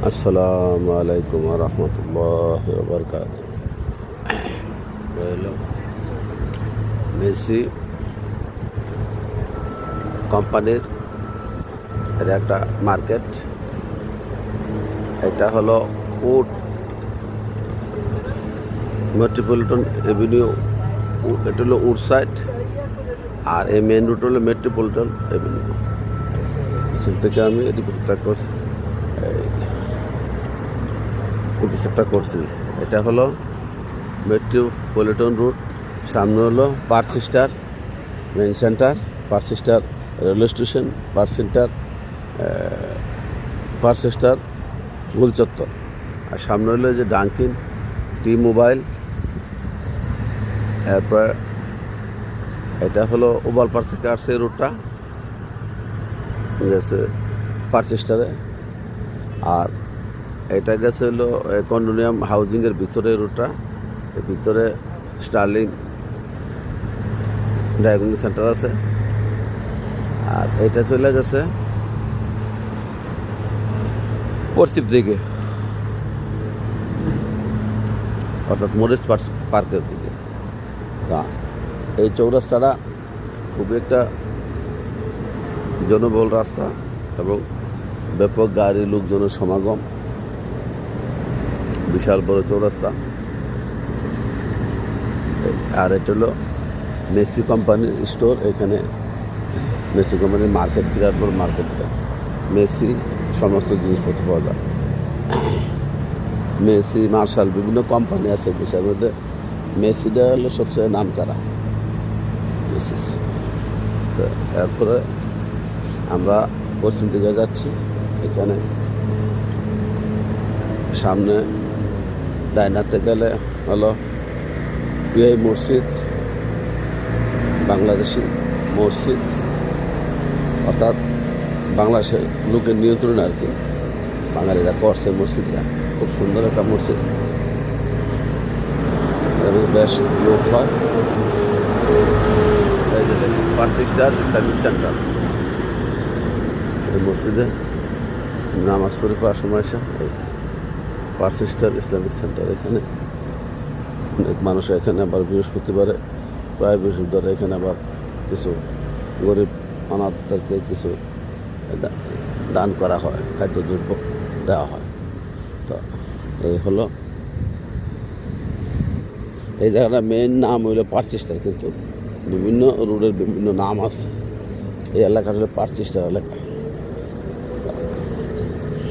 আসসালামু আলাইকুম রহমতুল্লাহ বরকাত। মেসি কোম্পানির এটা একটা মার্কেট। এটা হলো উড মেট্রোপলিটন এভিনিউ। এটা হলো উড সাইড, আর এই মেন রুট হলো মেট্রোপলিটন এভিনিউ। এখান থেকে আমি এপিসোডটা করছি। এটা হলো মেট্রোপলিটন রুট। সামনে হলো park star main centre, park star railway station, park star গোল চত্বর। আর সামনে হলো যে ডাঙ্কিন, টি মোবাইল। এরপর এটা হলো ওভাল পার্ক থেকে আসছে এই রুটটা গেছে পার্ক স্টারে। আর এটা গেছে হলো কন্ডোনিয়াম হাউজিংয়ের ভিতরে রুটটা। এর ভিতরে স্টার্লিং ডায়াগনস্টিক সেন্টার আছে। আর এটা চলে গেছে পশ্চিম দিকে, অর্থাৎ মরিস পার্কের দিকে। তা এই চৌরাস্তাটা খুবই একটা জনবহুল রাস্তা এবং ব্যাপক গাড়ি লোকজনের সমাগম। বিশাল বড় চৌরাস্তা। আর এটা হলো মেসি কোম্পানির স্টোর। এখানে মেসি কোম্পানির মার্কেট, বিরাট বড় মার্কেটটা। মেসি সমস্ত জিনিসপত্র পাওয়া যায়। মেসি, মার্শাল বিভিন্ন কোম্পানি আছে দেশের মধ্যে। মেসিটা হলো সবচেয়ে নাম করা মেসি। তো এরপরে আমরা পশ্চিম দিকে যাচ্ছি। এখানে সামনে ডাইনাতে গেলে হলো পিআই মসজিদ, বাংলাদেশি মসজিদ, অর্থাৎ বাংলাদেশের লোকের নিয়ন্ত্রণ আর কি। বাঙালিরা করছে মসজিদটা। খুব সুন্দর একটা মসজিদ এবং বেশ লোক হয়। পার্ক স্টার ইসলামিক সেন্টার, এই মসজিদে নামাজ পড়ে করার সময় এসে পার্ক স্টার ইসলামিক সেন্টার। এখানে অনেক মানুষ এখানে আবার বৃহস্পতিবারে, প্রায় বৃহস্পতিবারে এখানে আবার কিছু গরিব অনাথদেরকে কিছু দান করা হয়, খাদ্যদ্রব্য দেওয়া হয়। তো এই হলো এই জায়গাটা। মেইন নাম হইলো পার্ক স্টার, কিন্তু বিভিন্ন রোডের বিভিন্ন নাম আছে। এই এলাকাটা হলো পার্ক স্টার এলাকা।